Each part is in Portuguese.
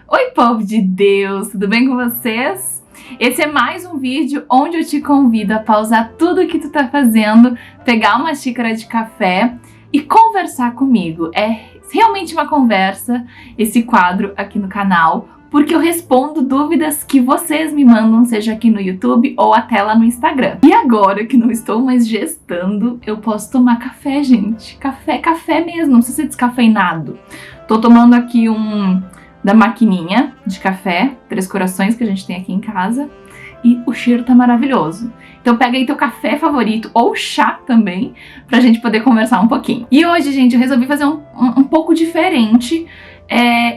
Oi, povo de Deus, tudo bem com vocês? Esse é mais um vídeo onde eu te convido a pausar tudo o que tu tá fazendo, pegar uma xícara de café e conversar comigo. É realmente uma conversa esse quadro aqui no canal, porque eu respondo dúvidas que vocês me mandam, seja aqui no YouTube ou até lá no Instagram. E agora que não estou mais gestando, eu posso tomar café, gente. Café mesmo, não precisa ser descafeinado. Tô tomando aqui da maquininha de café, Três Corações, que a gente tem aqui em casa, e o cheiro tá maravilhoso. Então pega aí teu café favorito, ou chá também, pra gente poder conversar um pouquinho. E hoje, gente, eu resolvi fazer um pouco diferente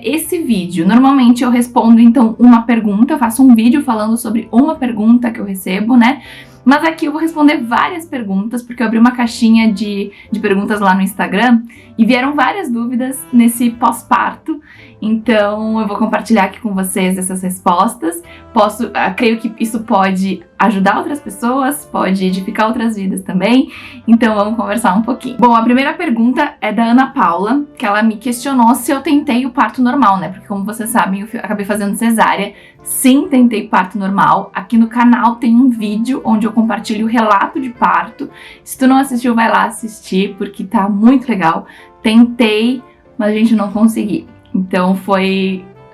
esse vídeo. Normalmente eu respondo, então, uma pergunta, eu faço um vídeo falando sobre uma pergunta que eu recebo, né? Mas aqui eu vou responder várias perguntas, porque eu abri uma caixinha de perguntas lá no Instagram e vieram várias dúvidas nesse pós-parto. Então eu vou compartilhar aqui com vocês essas respostas. Creio que isso pode ajudar outras pessoas, pode edificar outras vidas também. Então vamos conversar um pouquinho. Bom, a primeira pergunta é da Ana Paula, que ela me questionou se eu tentei o parto normal, né? Porque como vocês sabem, eu acabei fazendo cesárea. Sim, tentei parto normal. Aqui no canal tem um vídeo onde eu compartilho o relato de parto. Se tu não assistiu, vai lá assistir, porque tá muito legal. Tentei, mas a gente não consegui. Então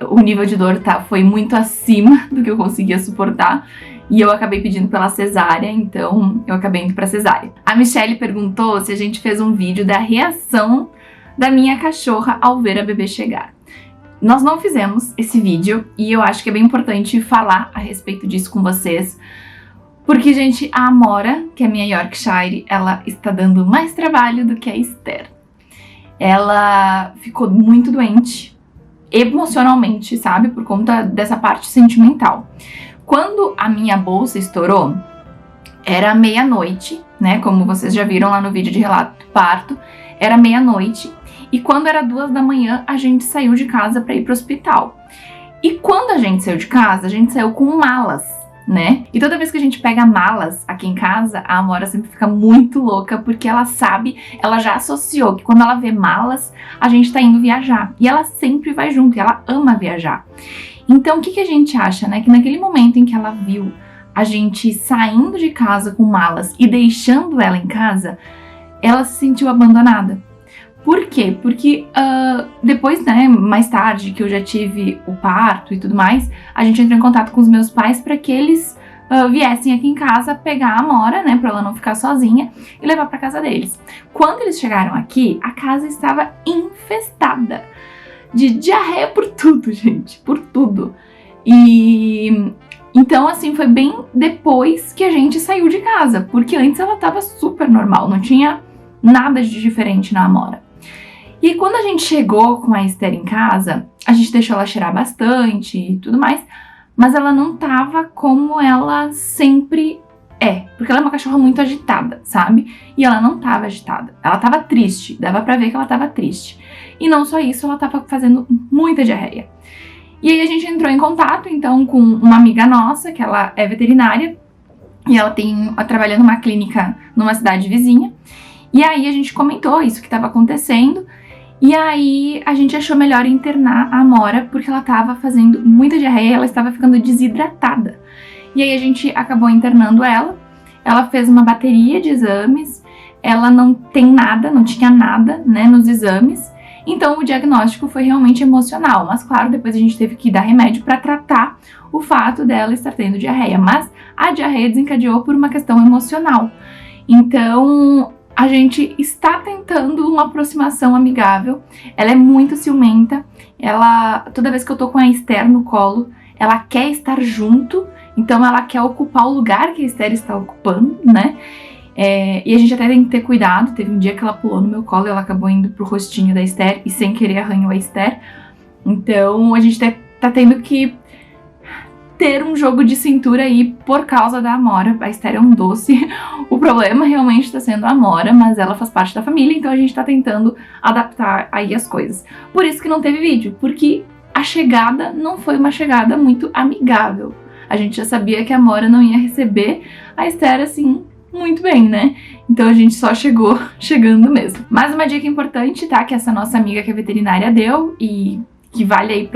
o nível de dor foi muito acima do que eu conseguia suportar. E eu acabei pedindo pela cesárea, então eu acabei indo pra cesárea. A Michelle perguntou se a gente fez um vídeo da reação da minha cachorra ao ver a bebê chegar. Nós não fizemos esse vídeo e eu acho que é bem importante falar a respeito disso com vocês. Porque, gente, a Amora, que é a minha Yorkshire, ela está dando mais trabalho do que a Esther. Ela ficou muito doente, emocionalmente, sabe? Por conta dessa parte sentimental. Quando a minha bolsa estourou, era meia-noite, né? Como vocês já viram lá no vídeo de relato do parto, era meia-noite. E quando era 2 da manhã, a gente saiu de casa para ir pro hospital. E quando a gente saiu de casa, a gente saiu com malas, né? E toda vez que a gente pega malas aqui em casa, a Amora sempre fica muito louca, porque ela sabe, ela já associou que quando ela vê malas, a gente tá indo viajar. E ela sempre vai junto, e ela ama viajar. Então, o que a gente acha, né? Que naquele momento em que ela viu a gente saindo de casa com malas e deixando ela em casa, ela se sentiu abandonada. Por quê? Porque depois, né, mais tarde, que eu já tive o parto e tudo mais, a gente entrou em contato com os meus pais para que eles viessem aqui em casa pegar a Amora, né, para ela não ficar sozinha, e levar para casa deles. Quando eles chegaram aqui, a casa estava infestada de diarreia por tudo, gente, por tudo. E então, assim, foi bem depois que a gente saiu de casa, porque antes ela estava super normal, não tinha nada de diferente na Amora. E quando a gente chegou com a Esther em casa, a gente deixou ela cheirar bastante e tudo mais, mas ela não tava como ela sempre é, porque ela é uma cachorra muito agitada, sabe? E ela não tava agitada, ela tava triste, dava pra ver que ela tava triste. E não só isso, ela tava fazendo muita diarreia. E aí a gente entrou em contato, então, com uma amiga nossa, que ela é veterinária, e ela trabalha numa clínica numa cidade vizinha. E aí a gente comentou isso que estava acontecendo, e aí a gente achou melhor internar a Amora, porque ela estava fazendo muita diarreia, ela estava ficando desidratada. E aí a gente acabou internando ela fez uma bateria de exames, ela não tinha nada, né, nos exames, então o diagnóstico foi realmente emocional, mas claro, depois a gente teve que dar remédio para tratar o fato dela estar tendo diarreia, mas a diarreia desencadeou por uma questão emocional. Então a gente está tentando uma aproximação amigável. Ela é muito ciumenta. Toda vez que eu tô com a Esther no colo, ela quer estar junto. Então ela quer ocupar o lugar que a Esther está ocupando, né? E a gente até tem que ter cuidado. Teve um dia que ela pulou no meu colo e ela acabou indo pro rostinho da Esther e sem querer arranhou a Esther. Então a gente tá tendo que ter um jogo de cintura aí por causa da Amora. A Esther é um doce. O problema realmente está sendo a Amora, mas ela faz parte da família, então a gente tá tentando adaptar aí as coisas. Por isso que não teve vídeo, porque a chegada não foi uma chegada muito amigável. A gente já sabia que a Amora não ia receber a Esther assim muito bem, né? Então a gente só chegou chegando mesmo. Mais uma dica importante, tá? Que essa nossa amiga que é veterinária deu e que vale aí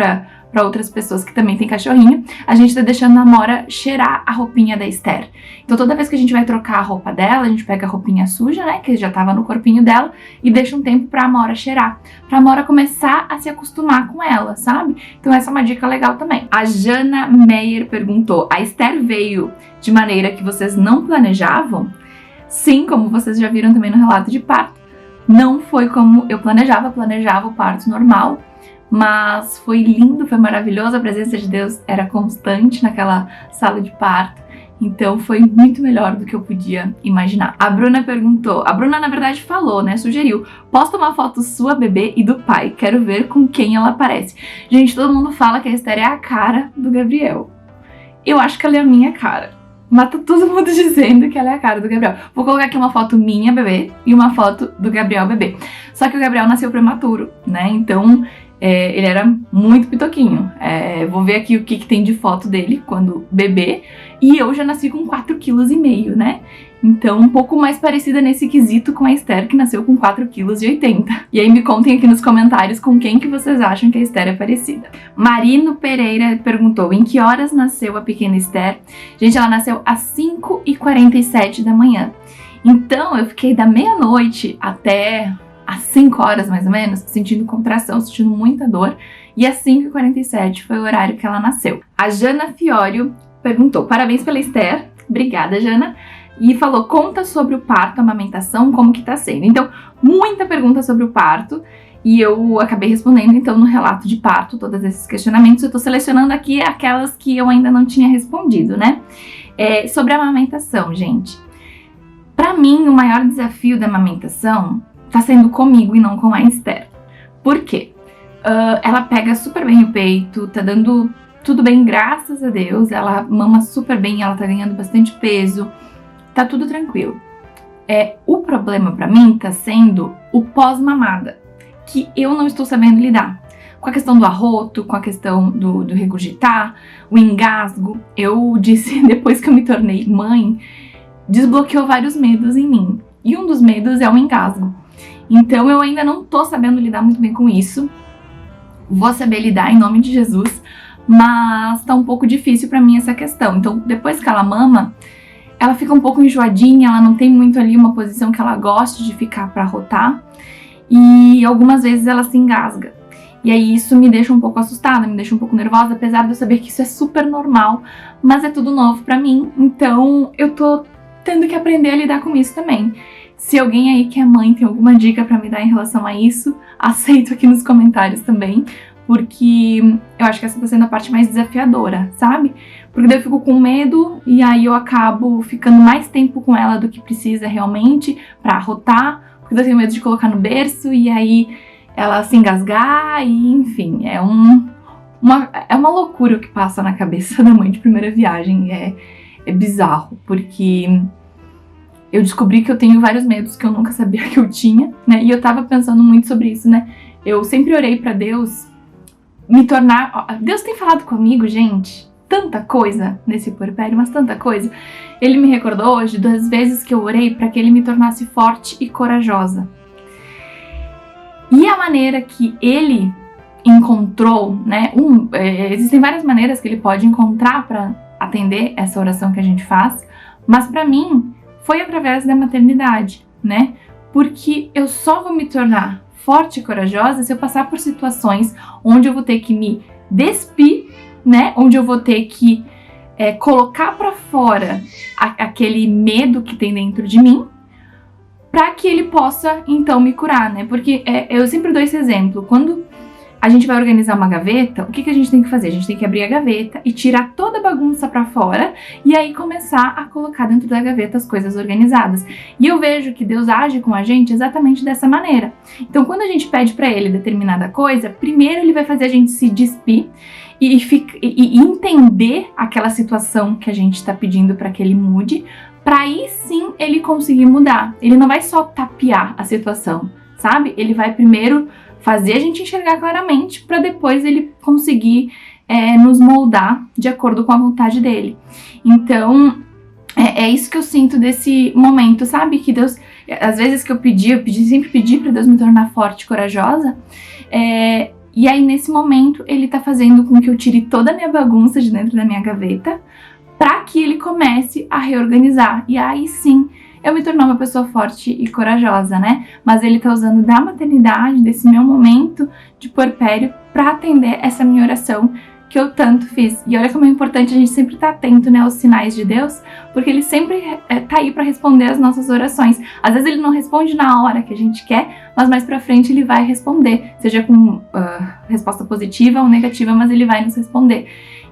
para outras pessoas que também têm cachorrinho, a gente tá deixando a Amora cheirar a roupinha da Esther. Então toda vez que a gente vai trocar a roupa dela, a gente pega a roupinha suja, né, que já tava no corpinho dela, e deixa um tempo pra Amora cheirar, pra Amora começar a se acostumar com ela, sabe? Então essa é uma dica legal também. A Jana Meyer perguntou: a Esther veio de maneira que vocês não planejavam? Sim, como vocês já viram também no relato de parto, não foi como eu planejava o parto normal, mas foi lindo, foi maravilhoso, a presença de Deus era constante naquela sala de parto, então foi muito melhor do que eu podia imaginar. A Bruna perguntou, a Bruna na verdade falou, né, sugeriu: posta uma foto sua, bebê, e do pai, quero ver com quem ela aparece. Gente, todo mundo fala que a Esther é a cara do Gabriel. Eu acho que ela é a minha cara. Mas tá todo mundo dizendo que ela é a cara do Gabriel. Vou colocar aqui uma foto minha, bebê, e uma foto do Gabriel, bebê. Só que o Gabriel nasceu prematuro, né? Então, ele era muito pitoquinho. Vou ver aqui o que tem de foto dele quando bebê. E eu já nasci com 4,5 kg, né? Então, um pouco mais parecida nesse quesito com a Esther, que nasceu com 4,80 kg. E aí me contem aqui nos comentários com quem que vocês acham que a Esther é parecida. Marino Pereira perguntou: em que horas nasceu a pequena Esther? Gente, ela nasceu às 5h47 da manhã. Então, eu fiquei da meia-noite até às 5 horas, mais ou menos, sentindo contração, sentindo muita dor. E às 5h47 foi o horário que ela nasceu. A Jana Fiorio perguntou: parabéns pela Esther. Obrigada, Jana. E falou: conta sobre o parto, a amamentação, como que tá sendo. Então, muita pergunta sobre o parto, e eu acabei respondendo então no relato de parto todos esses questionamentos. Eu tô selecionando aqui aquelas que eu ainda não tinha respondido, né? Sobre a amamentação, gente. Pra mim, o maior desafio da amamentação tá sendo comigo e não com a Esther. Por quê? Ela pega super bem o peito, tá dando tudo bem, graças a Deus. Ela mama super bem, ela tá ganhando bastante peso. Tá tudo tranquilo. O problema pra mim tá sendo o pós-mamada, que eu não estou sabendo lidar. Com a questão do arroto, com a questão do regurgitar, o engasgo. Eu disse, depois que eu me tornei mãe, desbloqueou vários medos em mim. E um dos medos é o engasgo. Então eu ainda não tô sabendo lidar muito bem com isso. Vou saber lidar em nome de Jesus, mas tá um pouco difícil pra mim essa questão. Então depois que ela mama, ela fica um pouco enjoadinha, ela não tem muito ali uma posição que ela goste de ficar pra rotar, e algumas vezes ela se engasga. E aí isso me deixa um pouco assustada, me deixa um pouco nervosa, apesar de eu saber que isso é super normal, mas é tudo novo pra mim, então eu tô tendo que aprender a lidar com isso também. Se alguém aí que é mãe tem alguma dica pra me dar em relação a isso, aceito aqui nos comentários também, porque eu acho que essa tá sendo a parte mais desafiadora, sabe? Porque daí eu fico com medo e aí eu acabo ficando mais tempo com ela do que precisa realmente pra arrotar, porque daí eu tenho medo de colocar no berço e aí ela se engasgar e enfim, é uma loucura o que passa na cabeça da mãe de primeira viagem. É bizarro, porque eu descobri que eu tenho vários medos que eu nunca sabia que eu tinha, né? E eu tava pensando muito sobre isso, né? Eu sempre orei pra Deus me tornar... Deus tem falado comigo, gente, tanta coisa nesse puerpério, mas tanta coisa. Ele me recordou hoje das vezes que eu orei pra que ele me tornasse forte e corajosa. E a maneira que ele encontrou, né? Existem várias maneiras que ele pode encontrar pra atender essa oração que a gente faz, mas pra mim foi através da maternidade, né? Porque eu só vou me tornar forte e corajosa se eu passar por situações onde eu vou ter que me despir, né? Onde eu vou ter que colocar pra fora aquele medo que tem dentro de mim, pra que ele possa, então, me curar, né? Porque eu sempre dou esse exemplo. Quando a gente vai organizar uma gaveta, o que a gente tem que fazer? A gente tem que abrir a gaveta e tirar toda a bagunça pra fora e aí começar a colocar dentro da gaveta as coisas organizadas. E eu vejo que Deus age com a gente exatamente dessa maneira. Então, quando a gente pede pra Ele determinada coisa, primeiro Ele vai fazer a gente se despir e entender aquela situação que a gente tá pedindo pra que Ele mude, pra aí sim Ele conseguir mudar. Ele não vai só tapear a situação, sabe? Ele vai primeiro fazer a gente enxergar claramente para depois ele conseguir nos moldar de acordo com a vontade dele. Então, é isso que eu sinto desse momento, sabe? Que Deus, às vezes que eu sempre pedi para Deus me tornar forte e corajosa, E aí, nesse momento, ele tá fazendo com que eu tire toda a minha bagunça de dentro da minha gaveta para que ele comece a reorganizar. E aí sim, eu me tornar uma pessoa forte e corajosa, né? Mas ele tá usando da maternidade, desse meu momento de puerpério, para atender essa minha oração que eu tanto fiz. E olha como é importante a gente sempre estar atento, né, aos sinais de Deus, porque ele sempre tá aí para responder as nossas orações. Às vezes ele não responde na hora que a gente quer, mas mais pra frente ele vai responder, seja com resposta positiva ou negativa, mas ele vai nos responder.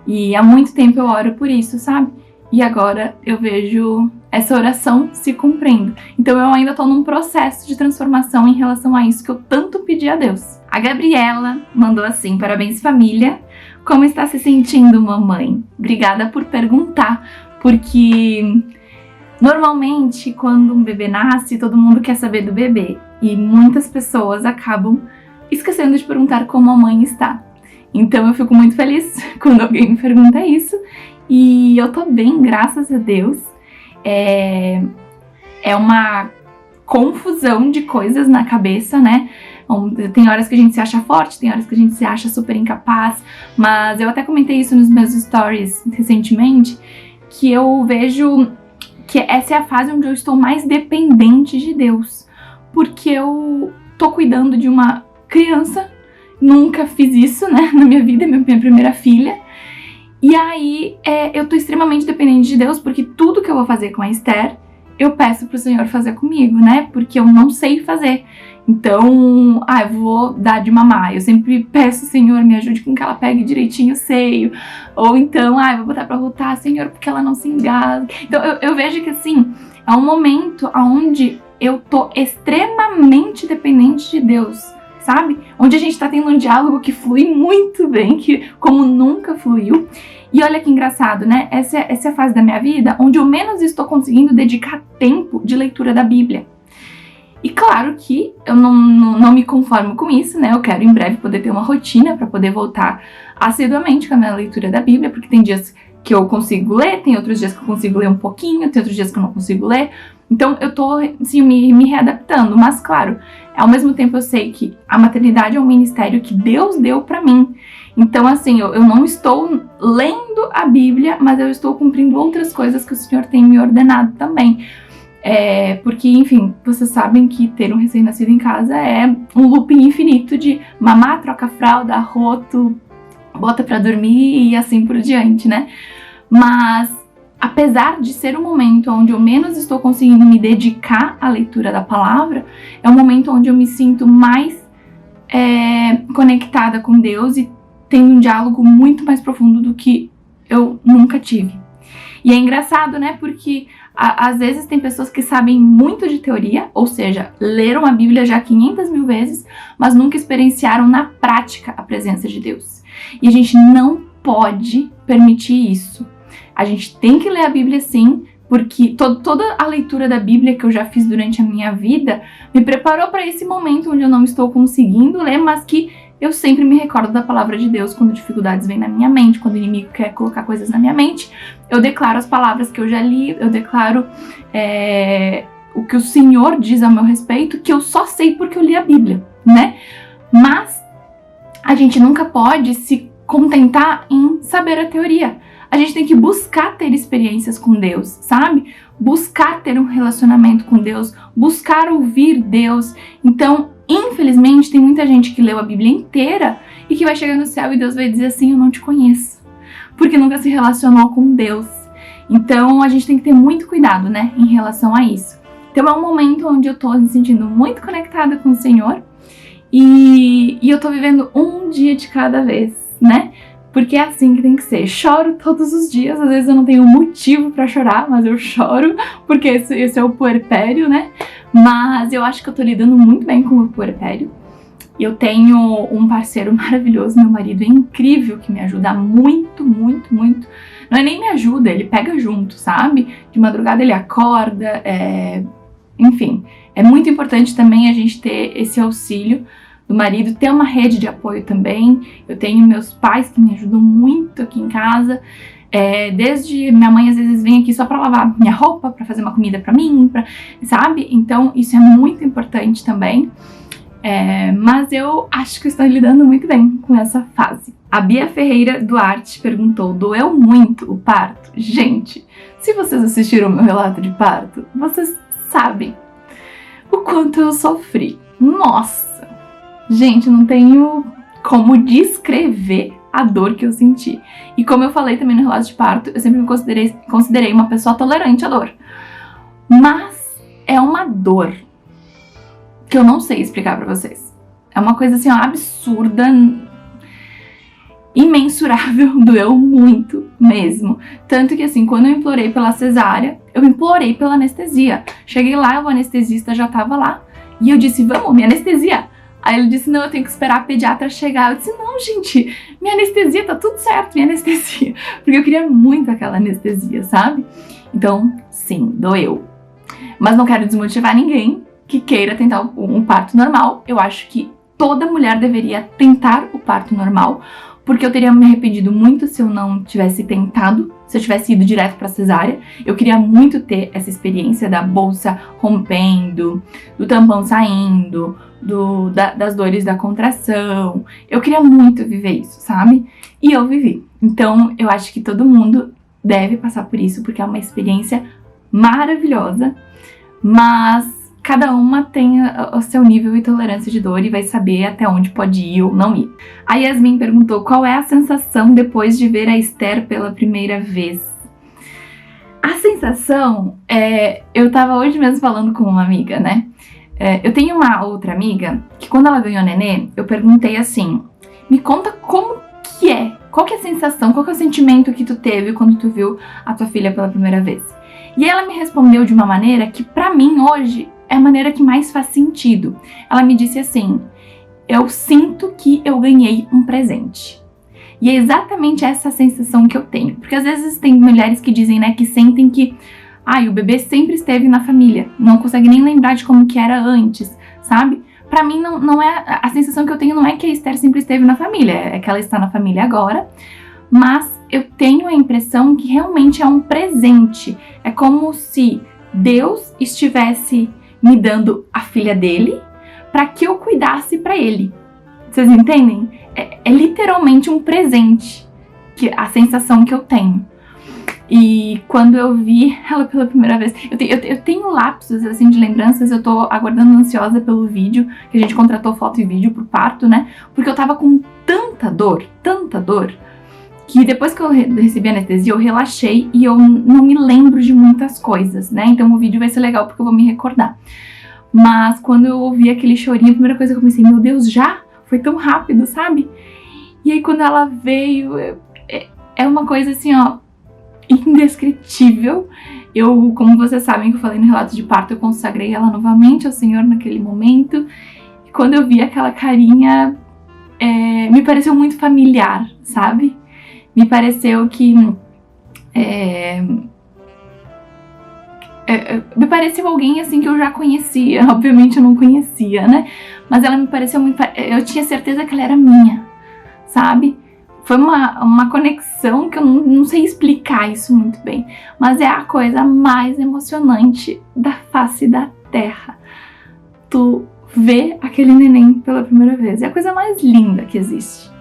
E há muito tempo eu oro por isso, sabe? E agora eu vejo essa oração se cumprindo. Então eu ainda tô num processo de transformação em relação a isso que eu tanto pedi a Deus. A Gabriela mandou assim: parabéns, família. Como está se sentindo, mamãe? Obrigada por perguntar, porque normalmente quando um bebê nasce, todo mundo quer saber do bebê. E muitas pessoas acabam esquecendo de perguntar como a mãe está. Então eu fico muito feliz quando alguém me pergunta isso. E eu tô bem, graças a Deus. É uma confusão de coisas na cabeça, né? Tem horas que a gente se acha forte, tem horas que a gente se acha super incapaz. Mas eu até comentei isso nos meus stories recentemente, que eu vejo que essa é a fase onde eu estou mais dependente de Deus. Porque eu tô cuidando de uma criança, nunca fiz isso, né, na minha vida, minha primeira filha. E aí, eu tô extremamente dependente de Deus, porque tudo que eu vou fazer com a Esther, eu peço pro Senhor fazer comigo, né? Porque eu não sei fazer. Então, eu vou dar de mamar. Eu sempre peço, Senhor, me ajude com que ela pegue direitinho o seio. Ou então, eu vou botar pra lutar, Senhor, porque ela não se engasgue. Então, eu vejo que, assim, é um momento onde eu tô extremamente dependente de Deus, sabe? Onde a gente tá tendo um diálogo que flui muito bem, que como nunca fluiu. E olha que engraçado, né? Essa é a fase da minha vida onde eu menos estou conseguindo dedicar tempo de leitura da Bíblia. E claro que eu não me conformo com isso, né? Eu quero em breve poder ter uma rotina para poder voltar assiduamente com a minha leitura da Bíblia, porque tem dias que eu consigo ler, tem outros dias que eu consigo ler um pouquinho, tem outros dias que eu não consigo ler. Então eu tô, assim, me readaptando, mas claro, ao mesmo tempo eu sei que a maternidade é um ministério que Deus deu pra mim. Então, assim, eu não estou lendo a Bíblia, mas eu estou cumprindo outras coisas que o Senhor tem me ordenado também. Porque, enfim, vocês sabem que ter um recém-nascido em casa é um looping infinito de mamar, troca fralda, arroto, bota pra dormir e assim por diante, né? Mas, apesar de ser um momento onde eu menos estou conseguindo me dedicar à leitura da palavra, é um momento onde eu me sinto mais conectada com Deus e tendo um diálogo muito mais profundo do que eu nunca tive. E é engraçado, né? Porque às vezes tem pessoas que sabem muito de teoria, ou seja, leram a Bíblia já 500 mil vezes, mas nunca experienciaram na prática a presença de Deus. E a gente não pode permitir isso. A gente tem que ler a Bíblia sim, porque toda a leitura da Bíblia que eu já fiz durante a minha vida me preparou para esse momento onde eu não estou conseguindo ler, mas que eu sempre me recordo da palavra de Deus quando dificuldades vêm na minha mente, quando o inimigo quer colocar coisas na minha mente. Eu declaro as palavras que eu já li, eu declaro o que o Senhor diz a meu respeito, que eu só sei porque eu li a Bíblia, né? Mas a gente nunca pode se contentar em saber a teoria. A gente tem que buscar ter experiências com Deus, sabe? Buscar ter um relacionamento com Deus, buscar ouvir Deus. Então, infelizmente, tem muita gente que leu a Bíblia inteira e que vai chegar no céu e Deus vai dizer assim: eu não te conheço, porque nunca se relacionou com Deus. Então, a gente tem que ter muito cuidado, né, em relação a isso. Então, é um momento onde eu tô me sentindo muito conectada com o Senhor e eu tô vivendo um dia de cada vez, né? Porque é assim que tem que ser. Choro todos os dias, às vezes eu não tenho motivo pra chorar, mas eu choro, porque esse é o puerpério, né? Mas eu acho que eu tô lidando muito bem com o puerpério. Eu tenho um parceiro maravilhoso, meu marido é incrível, que me ajuda muito, muito, muito. Não é nem me ajuda, ele pega junto, sabe? De madrugada ele acorda, enfim. É muito importante também a gente ter esse auxílio do marido, ter uma rede de apoio também. Eu tenho meus pais que me ajudam muito aqui em casa. Desde minha mãe às vezes vem aqui só pra lavar minha roupa, pra fazer uma comida pra mim, sabe? Então isso é muito importante também. Mas eu acho que eu estou lidando muito bem com essa fase. A Bia Ferreira Duarte perguntou: doeu muito o parto? Gente, se vocês assistiram o meu relato de parto, vocês sabem o quanto eu sofri. Nossa! Gente, não tenho como descrever a dor que eu senti. E como eu falei também no relato de parto, eu sempre me considerei uma pessoa tolerante à dor. Mas é uma dor que eu não sei explicar pra vocês. É uma coisa assim, ó, absurda, imensurável, doeu muito mesmo. Tanto que assim, quando eu implorei pela cesárea, eu implorei pela anestesia. Cheguei lá, o anestesista já tava lá, e eu disse: vamos, me anestesia. Aí ele disse: não, eu tenho que esperar a pediatra chegar. Eu disse: não, gente, minha anestesia, tá tudo certo, minha anestesia. Porque eu queria muito aquela anestesia, sabe? Então, sim, doeu. Mas não quero desmotivar ninguém que queira tentar um parto normal. Eu acho que toda mulher deveria tentar o parto normal, porque eu teria me arrependido muito se eu não tivesse tentado, se eu tivesse ido direto pra cesárea. Eu queria muito ter essa experiência da bolsa rompendo, do tampão saindo, das dores da contração. Eu queria muito viver isso, sabe? E eu vivi. Então, eu acho que todo mundo deve passar por isso, porque é uma experiência maravilhosa, mas cada uma tem o seu nível de tolerância de dor e vai saber até onde pode ir ou não ir. A Yasmin perguntou: qual é a sensação depois de ver a Esther pela primeira vez? A sensação eu tava hoje mesmo falando com uma amiga, né? Eu tenho uma outra amiga que quando ela ganhou nenê, eu perguntei assim: me conta como que é, qual que é a sensação, qual que é o sentimento que tu teve quando tu viu a tua filha pela primeira vez? E ela me respondeu de uma maneira que pra mim hoje é a maneira que mais faz sentido. Ela me disse assim: eu sinto que eu ganhei um presente. E é exatamente essa sensação que eu tenho. Porque às vezes tem mulheres que dizem, né, que sentem que o bebê sempre esteve na família, não consegue nem lembrar de como que era antes, sabe? Pra mim não é, a sensação que eu tenho não é que a Esther sempre esteve na família, é que ela está na família agora, mas eu tenho a impressão que realmente é um presente. É como se Deus estivesse me dando a filha dele para que eu cuidasse para ele. Vocês entendem? É literalmente um presente, a sensação que eu tenho. E quando eu vi ela pela primeira vez, eu tenho lapsos assim de lembranças. Eu tô aguardando ansiosa pelo vídeo, que a gente contratou foto e vídeo pro parto, né? Porque eu tava com tanta dor, que depois que eu recebi a anestesia, eu relaxei e eu não me lembro de muitas coisas, né? Então o vídeo vai ser legal porque eu vou me recordar. Mas quando eu ouvi aquele chorinho, a primeira coisa que eu pensei: meu Deus, já? Foi tão rápido, sabe? E aí quando ela veio, é uma coisa assim, ó, indescritível. Eu, como vocês sabem que eu falei no relato de parto, eu consagrei ela novamente ao Senhor naquele momento. E quando eu vi aquela carinha, me pareceu muito familiar, sabe? Me pareceu que me pareceu alguém assim que eu já conhecia. Obviamente eu não conhecia, né? Mas ela me pareceu muito... Eu tinha certeza que ela era minha, sabe? Foi uma conexão que eu não sei explicar isso muito bem. Mas é a coisa mais emocionante da face da Terra. Tu vê aquele neném pela primeira vez. É a coisa mais linda que existe.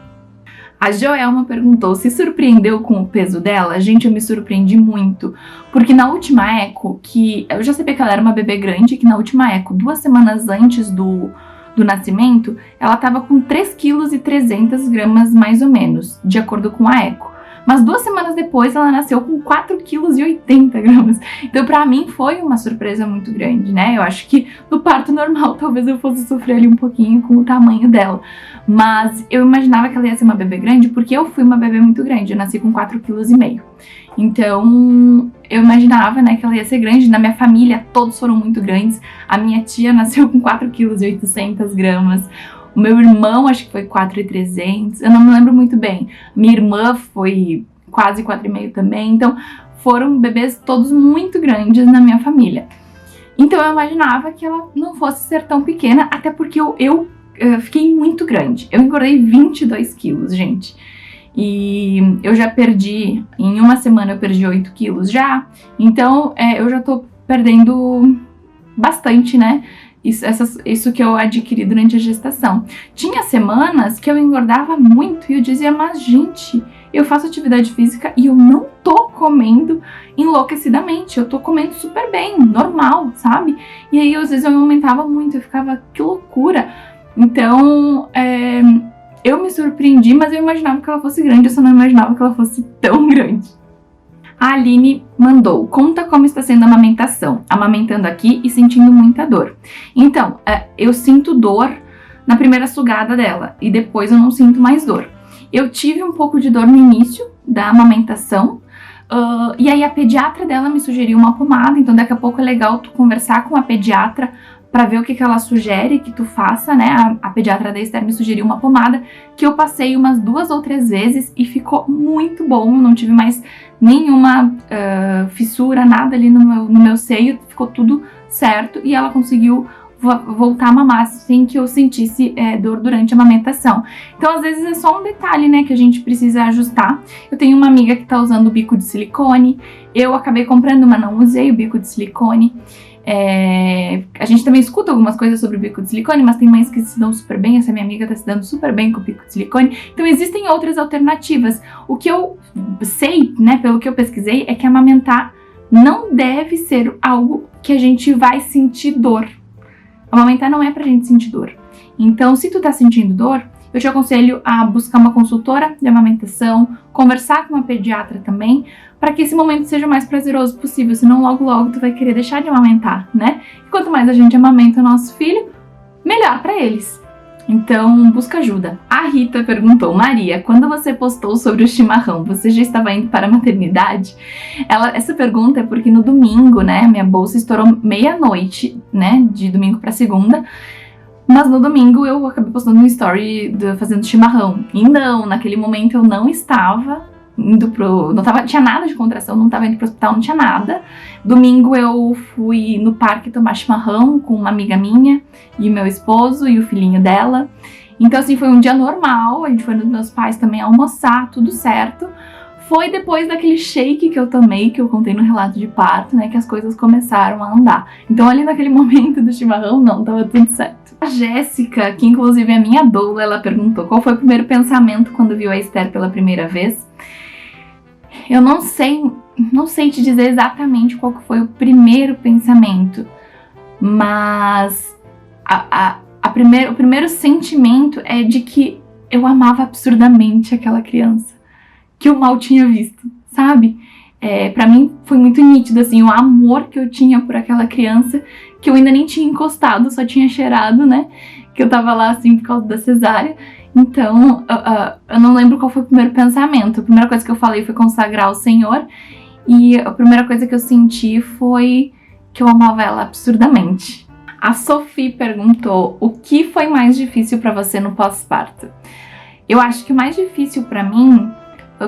A Joelma perguntou: se surpreendeu com o peso dela? Gente, eu me surpreendi muito, porque na última eco, que eu já sabia que ela era uma bebê grande, que na última eco, 2 semanas antes do nascimento, ela tava com 3,3 kg mais ou menos, de acordo com a eco. Mas 2 semanas depois ela nasceu com 4,80 kg. Então pra mim foi uma surpresa muito grande, né? Eu acho que no parto normal talvez eu fosse sofrer ali um pouquinho com o tamanho dela. Mas eu imaginava que ela ia ser uma bebê grande porque eu fui uma bebê muito grande. Eu nasci com 4,5 kg. Então eu imaginava, né, que ela ia ser grande. Na minha família todos foram muito grandes. A minha tia nasceu com 4,8 kg. O meu irmão acho que foi 4,300, eu não me lembro muito bem. Minha irmã foi quase 4,5 também. Então foram bebês todos muito grandes na minha família. Então eu imaginava que ela não fosse ser tão pequena, até porque eu fiquei muito grande. Eu engordei 22 quilos, gente. E eu já perdi, em uma semana eu perdi 8 quilos já. Então eu já tô perdendo bastante, né? Isso que eu adquiri durante a gestação. Tinha semanas que eu engordava muito e eu dizia, mas gente, eu faço atividade física e eu não tô comendo enlouquecidamente, eu tô comendo super bem, normal, sabe? E aí às vezes eu aumentava muito, eu ficava, que loucura. Então, eu me surpreendi, mas eu imaginava que ela fosse grande, eu só não imaginava que ela fosse tão grande. A Aline mandou, conta como está sendo a amamentação, amamentando aqui e sentindo muita dor. Então, eu sinto dor na primeira sugada dela e depois eu não sinto mais dor. Eu tive um pouco de dor no início da amamentação, e aí a pediatra dela me sugeriu uma pomada, então daqui a pouco é legal tu conversar com a pediatra para ver o que ela sugere que tu faça, né? A pediatra da Esther me sugeriu uma pomada que eu passei umas 2 ou 3 vezes e ficou muito bom, eu não tive mais nenhuma fissura, nada ali no meu seio, ficou tudo certo e ela conseguiu voltar a mamar sem que eu sentisse dor durante a amamentação. Então, às vezes é só um detalhe, né, que a gente precisa ajustar. Eu tenho uma amiga que tá usando o bico de silicone, eu acabei comprando, mas não usei o bico de silicone. A gente também escuta algumas coisas sobre o bico de silicone, mas tem mães que se dão super bem, essa minha amiga tá se dando super bem com o bico de silicone, então existem outras alternativas. O que eu sei, né, pelo que eu pesquisei, é que amamentar não deve ser algo que a gente vai sentir dor. Amamentar não é pra gente sentir dor. Então, se tu tá sentindo dor, eu te aconselho a buscar uma consultora de amamentação, conversar com uma pediatra também, para que esse momento seja o mais prazeroso possível, senão logo tu vai querer deixar de amamentar, né? E quanto mais a gente amamenta o nosso filho, melhor para eles. Então, busca ajuda. A Rita perguntou, Maria, quando você postou sobre o chimarrão, você já estava indo para a maternidade? Essa pergunta é porque no domingo, né, minha bolsa estourou meia-noite, né, de domingo para segunda, mas no domingo eu acabei postando um story fazendo chimarrão. E não, naquele momento eu não estava indo tinha nada de contração, não estava indo pro hospital, não tinha nada. Domingo eu fui no parque tomar chimarrão com uma amiga minha e meu esposo e o filhinho dela. Então assim, foi um dia normal, a gente foi nos meus pais também almoçar, tudo certo. Foi depois daquele shake que eu tomei, que eu contei no relato de parto, né, que as coisas começaram a andar. Então ali naquele momento do chimarrão, não, tava tudo certo. A Jéssica, que inclusive é minha doula, ela perguntou qual foi o primeiro pensamento quando viu a Esther pela primeira vez. Eu não sei te dizer exatamente qual que foi o primeiro pensamento, mas o primeiro sentimento é de que eu amava absurdamente aquela criança, que eu mal tinha visto, sabe? Pra mim foi muito nítido, assim, o amor que eu tinha por aquela criança, que eu ainda nem tinha encostado, só tinha cheirado, né? Que eu tava lá, assim, por causa da cesárea. Então, eu não lembro qual foi o primeiro pensamento. A primeira coisa que eu falei foi consagrar ao Senhor. E a primeira coisa que eu senti foi que eu amava ela absurdamente. A Sophie perguntou, o que foi mais difícil pra você no pós-parto? Eu acho que o mais difícil pra mim,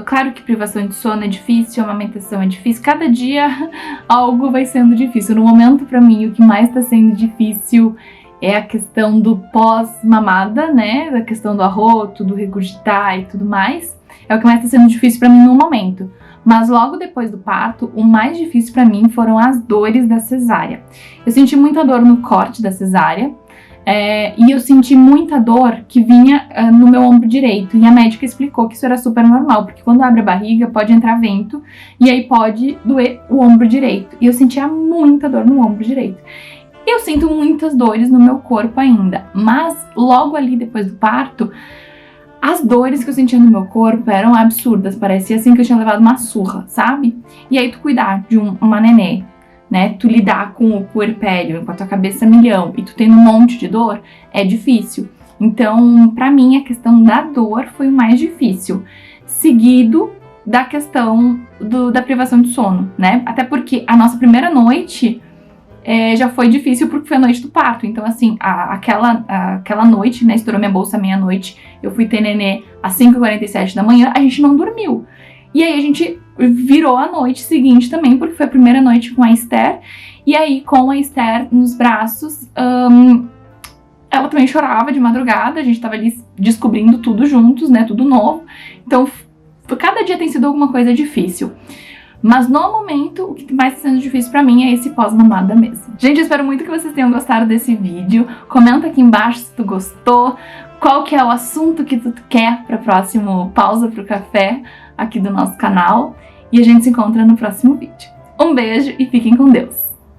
claro que privação de sono é difícil, amamentação é difícil, cada dia algo vai sendo difícil. No momento, pra mim, o que mais tá sendo difícil é a questão do pós-mamada, né? Da questão do arroto, do regurgitar e tudo mais. É o que mais tá sendo difícil pra mim no momento. Mas logo depois do parto, o mais difícil pra mim foram as dores da cesárea. Eu senti muita dor no corte da cesárea. E eu senti muita dor que vinha no meu ombro direito. E a médica explicou que isso era super normal, porque quando abre a barriga pode entrar vento e aí pode doer o ombro direito. E eu sentia muita dor no ombro direito. Eu sinto muitas dores no meu corpo ainda, mas logo ali depois do parto, as dores que eu sentia no meu corpo eram absurdas, parecia assim que eu tinha levado uma surra, sabe? E aí tu cuidar de uma nenê, né, tu lidar com o puerpério, com a tua cabeça a milhão, e tu tendo um monte de dor, é difícil. Então, pra mim, a questão da dor foi o mais difícil, seguido da questão da privação de sono, né? Até porque a nossa primeira noite já foi difícil porque foi a noite do parto. Então, assim, aquela noite, né, estourou minha bolsa meia-noite, eu fui ter nenê às 5h47 da manhã, a gente não dormiu. E aí a gente virou a noite seguinte também, porque foi a primeira noite com a Esther. E aí, com a Esther nos braços, ela também chorava de madrugada, a gente tava ali descobrindo tudo juntos, né, tudo novo. Então, cada dia tem sido alguma coisa difícil. Mas no momento, o que mais está sendo difícil pra mim é esse pós-mamada mesmo. Gente, eu espero muito que vocês tenham gostado desse vídeo. Comenta aqui embaixo se tu gostou, qual que é o assunto que tu quer para próximo Pausa pro Café aqui do nosso canal. E a gente se encontra no próximo vídeo. Um beijo e fiquem com Deus!